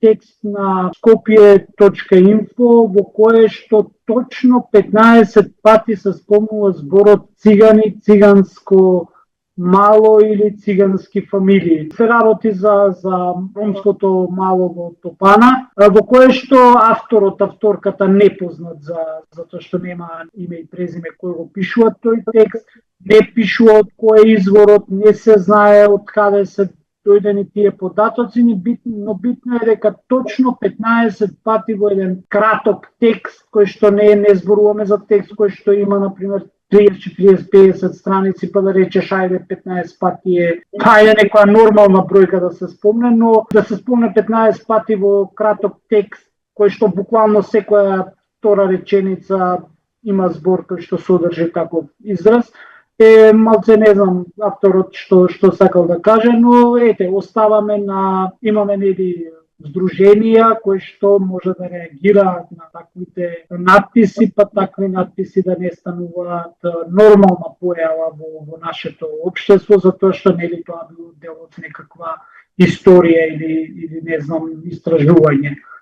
текст на Skopje.info во кое што точно 15 пати се спомнува зборот цигани, циганско мало или цигански фамилии. Се работи за ромското мало во Топана, во кое што авторката не познат затоа што нема име и презиме кој го пишува тој текст, не пишува од кој е изворот, не се знае од каде се дојдени тие податоци, но битно е дека точно 15 пати во еден краток текст, кој што не зборуваме за текст кој што има, например, 30, 40, 50 страници, па да речеш, ајде 15 пати е некоја нормална бројка да се спомне, но да се спомне 15 пати во краток текст, кој што буквално секоја втора реченица има збор кој што содржи таков израз, малце не знам авторот што сакал да каже, но имаме нели здруженија кои што може да реагираат на таквите надписи, па такви надписи да не стануваат нормална појава во нашето општество, затоа што нели тоа било дел од некаква историја или не знам истражување.